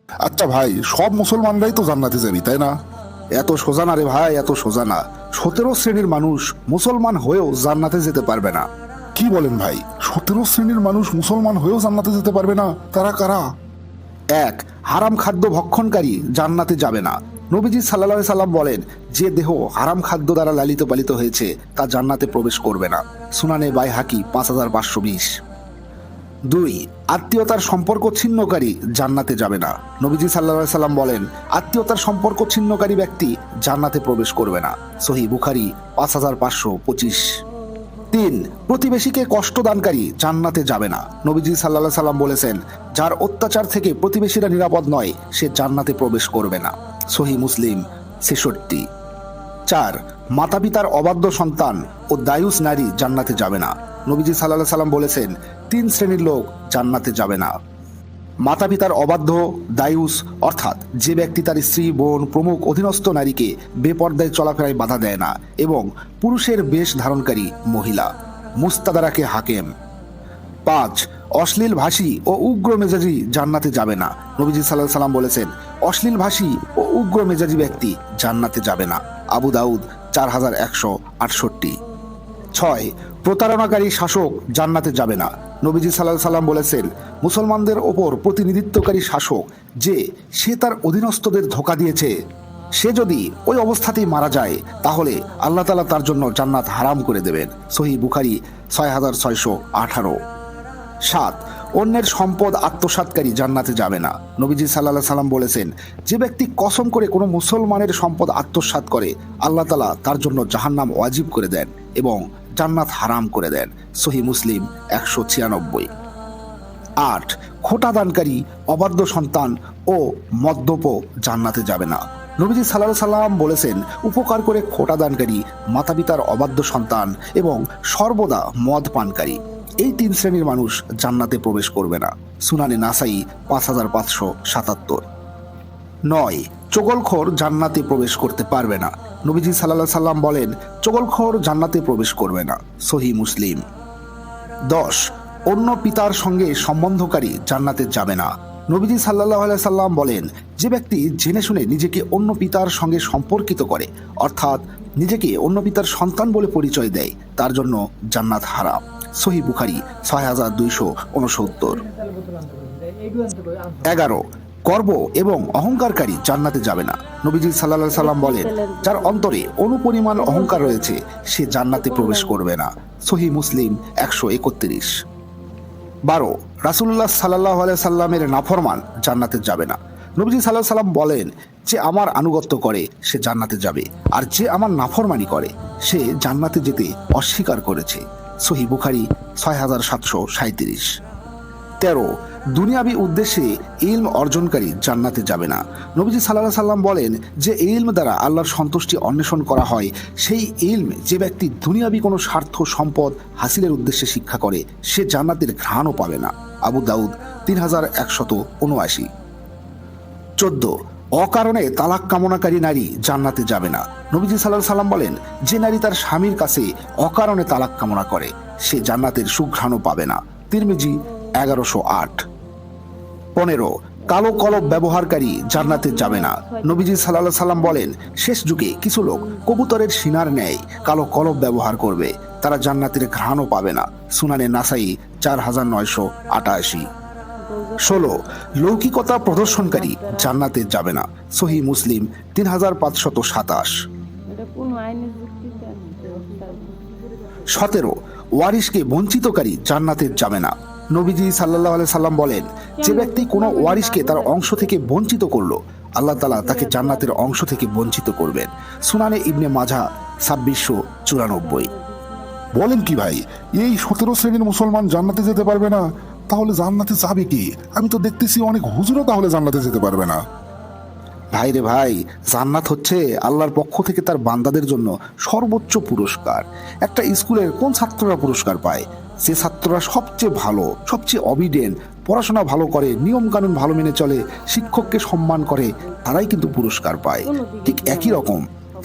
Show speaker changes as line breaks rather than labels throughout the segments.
আচ্ছা ভাই, সব মুসলমানরাই তো জান্নাতে যাবি, তাই না? এত সোজা না রে ভাই, এত সোজা না। 17 শ্রেণীর মানুষ মুসলমান হয়েও জান্নাতে যেতে পারবে না। কি বলেন ভাই? 17 শ্রেণীর মানুষ মুসলমান হয়েও জান্নাতে যেতে পারবে না? তারা কারা? এক, হারাম খাদ্য ভক্ষণকারী জান্নাতে যাবে না। নবীজি সাল্লাল্লাহু আলাইহি সাল্লাম বলেন, যে দেহ হারাম খাদ্য দ্বারা লালিত পালিত হয়েছে তা জান্নাতে প্রবেশ করবে না। সুনানে বাইহাকি 5520। দুই, আত্মীয়তার সম্পর্ক ছিন্নকারী জান্নাতে যাবে না। নবীজি সাল্লাল্লাহু আলাইহি সাল্লাম বলেন, আত্মীয়তার সম্পর্ক ছিন্নকারী ব্যক্তি জান্নাতে প্রবেশ করবে না। সহিহ বুখারী 5525। তিন, প্রতিবেশীকে কষ্ট দানকারী জান্নাতে যাবে না। নবীজি সাল্লাল্লাহু আলাইহি সাল্লাম বলেছেন, যার অত্যাচার থেকে প্রতিবেশীরা নিরাপদ নয় সে জান্নাতে প্রবেশ করবে না। সহিহ মুসলিম 66। চার, মাতা পিতার অবাধ্য সন্তান ও দায়ুস নারী জান্নাতে যাবে না। নবীজি সাল্লাল্লাহু আলাইহি সাল্লাম বলেছেন, 3 শ্রেণীর লোক জান্নাতে যাবে না। মাতা পিতার অবাধ্য দায়ুস, অর্থাৎ যে ব্যক্তি তার স্ত্রী, বোন প্রমুখ অধীনস্থ নারীকে বেপর্দায় চলাফেরায় বাধা দেয় না, এবং পুরুষের বেশ ধারণকারী মহিলা। মুস্তাদারাকে হাকেম। 5, অশ্লীল ভাষী ও উগ্র মেজাজি জান্নাতে যাবে না। নবীজি সাল্লাল্লাহু আলাইহি সাল্লাম বলেছেন, অশ্লীল ভাষী ও উগ্র মেজাজি ব্যক্তি জান্নাতে যাবে না। আবু দাউদ 4168। 6, প্রতারণাকারী শাসক জান্নাতে যাবে না। নবীজি সাল্লাল্লাহু আলাইহি সাল্লাম বলেছেন, মুসলমানদের ওপর প্রতিনিধিত্বকারী শাসক যে সে তার অধীনস্থদের ধোঁকা দিয়েছে, সে যদি ওই অবস্থাতেই মারা যায় তাহলে আল্লাহ তাআলা তার জন্য জান্নাত হারাম করে দেবেন। সহিহ বুখারী 6618। 7, অন্যের সম্পদ আত্মসাৎকারী জান্নাতে যাবে না। নবীজি সাল্লাল্লাহু আলাইহি সাল্লাম বলেছেন, যে ব্যক্তি কসম করে কোনো মুসলমানের সম্পদ আত্মসাৎ করে আল্লাহ তাআলা তার জন্য জাহান্নাম ওয়াজিব করে দেন এবং জান্নাত হারাম করে দেন। সহিহ মুসলিম 196। 8, খোটা দানকারী, অবাধ্য সন্তান ও মদ্যপ জান্নাতে যাবে না। নবীজি সাল্লাল্লাহু আলাইহি সাল্লাম বলেছেন, উপকার করে খোটা দানকারী, মাতা পিতার অবাধ্য সন্তান এবং সর্বদা মদ পানকারী, এই 3 শ্রেণীর মানুষ জান্নাতে প্রবেশ করবে না। সুনানে নাসাই 5577। 9, চগলখোর জান্নাতে প্রবেশ করতে পারবে না। নবীজি সাল্লাল্লাহু আলাইহি সাল্লাম বলেন, চগলখোর জান্নাতে প্রবেশ করবে না। সহিহ মুসলিম। 10, অন্য পিতার সঙ্গে সম্বন্ধকারী জান্নাতে যাবে না। নবীজি সাল্লাল্লাহু আলাইহি সাল্লাম বলেন, যে ব্যক্তি জেনে শুনে নিজেকে অন্য পিতার সঙ্গে সম্পর্কিত করে, অর্থাৎ নিজেকে অন্য পিতার সন্তান বলে পরিচয় দেয়, তার জন্য জান্নাত হারাম। সহিহ বুখারী 6269। 11, গর্ব এবং অহংকারকারী জান্নাতে যাবে না। নবীজি সাল্লাল্লাহু আলাইহি সাল্লাম বলেন, যার অন্তরে অনুপরিমাণ অহংকার রয়েছে সে জান্নাতে প্রবেশ করবে না। সহিহ মুসলিম 131। 12, রাসূলুল্লাহ সাল্লাল্লাহু আলাইহি সাল্লামের নাফরমান জান্নাতে যাবে না। নবীজি সাল্লাল্লাহু আলাইহি সাল্লাম বলেন, যে আমার আনুগত্য করে সে জান্নাতে যাবে, আর যে আমার নাফরমানি করে সে জান্নাতে যেতে অস্বীকার করেছে। সহিহ বুখারী 6737। 13, দুনিয়াবি উদ্দেশ্যে ইলম অর্জনকারী জান্নাতে যাবে না। নবীজি সাল্লাল্লাহু আলাইহি সাল্লাম বলেন, যে ইলম দ্বারা আল্লাহর সন্তুষ্টি অন্বেষণ করা হয়, সেই ইলম যে ব্যক্তি দুনিয়াবি কোনো স্বার্থ সম্পদ হাসিলের উদ্দেশ্যে শিক্ষা করে সে জান্নাতের ঘ্রাণও পাবে না। আবু দাউদ 3179। 14, অকারণে তালাক কামনাকারী নারী জান্নাতে যাবে না। নবীজি সাল্লাল্লাহু আলাইহি সাল্লাম বলেন, যে নারী তার স্বামীর কাছে অকারণে তালাক কামনা করে সে জান্নাতের সুঘ্রাণও পাবে না। তিরমিজি 1108। 15, কালো কলব ব্যবহারকারী জান্নাতে যাবে না। নবীজি সাল্লাল্লাহু আলাইহি সাল্লাম বলেন, শেষ যুগে কিছু লোক কবুতরের শিনার ন্যায় কালো কলব ব্যবহার করবে, তারা জান্নাতের ঘ্রাণও পাবে না। সুনানে নাসাই 4988। 16, লৌকিকতা প্রদর্শনকারী জান্নাতে যাবে না। সহিহ মুসলিম 3527। 17, ওয়ারিশকে বঞ্চিতকারী জান্নাতে যাবে না। নবীজি সাল্লাল্লাহু আলাইহি সাল্লাম বলেন, যে ব্যক্তি কোনো ওয়ারিশকে তার অংশ থেকে বঞ্চিত করলো আল্লাহ তাআলা তাকে জান্নাতের অংশ থেকে বঞ্চিত করবেন। সুনানে ইবনে মাজাহ 2694। বলেন কি ভাই, এই 17 শ্রেণীর মুসলমান জান্নাতে যেতে পারবে না? তাহলে জান্নাতে যাবে কি? আমি তো দেখতেছি অনেক হুজুরও তাহলে জান্নাতে যেতে পারবে না। ভাই রে ভাই, জান্নাত হচ্ছে আল্লাহর পক্ষ থেকে তার বান্দাদের জন্য সর্বোচ্চ পুরস্কার। একটা স্কুলের কোন ছাত্ররা পুরস্কার পায়? যে ছাত্ররা সবচেয়ে ভালো, সবচেয়ে অবিডেন্ট, পড়াশোনা ভালো করে, নিয়ম কানুন ভালো মেনে চলে, শিক্ষককে সম্মান করে, তারাই কিন্তু পুরস্কার পায়। ঠিক একই রকম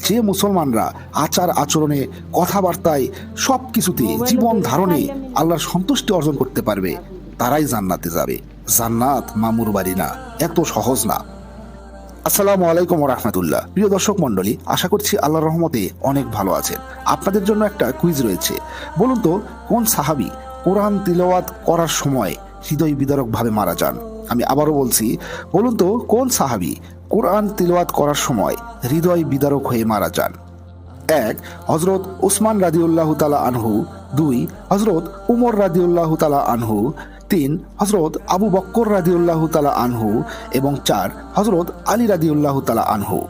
যে মুসলমানরা আচার আচরণে, কথাবার্তায়, সব কিছুতে, জীবন ধারণে আল্লাহর সন্তুষ্টি অর্জন করতে পারবে তারাই জান্নাতে যাবে। জান্নাত মামুর বাড়ি না, এত সহজ না। আসসালামু আলাইকুম ওয়া রাহমাতুল্লাহ। প্রিয় দর্শক মণ্ডলী, আশা করছি আল্লাহর রহমতে অনেক ভালো আছেন। আপনাদের জন্য একটা কুইজ রয়েছে। বলুন তো, কোন সাহাবী কোরআন তিলাওয়াত করার সময় হৃদয় বিদারক ভাবে মারা যান? আমি আবারও বলছি, বলুন তো কোন সাহাবী কোরআন তিলাওয়াত করার সময় হৃদয় বিদারক হয়ে মারা যান? এক, হজরত উসমান রাদিউল্লাহু তাআলা আনহু। দুই, হজরত উমর রাদিউল্লাহু তাআলা আনহু। তিন, হজরত আবু বক্কর রাদিউল্লাহু তাআলা আনহু। এবং চার, হজরত আলী রাদিউল্লাহু তাআলা আনহু।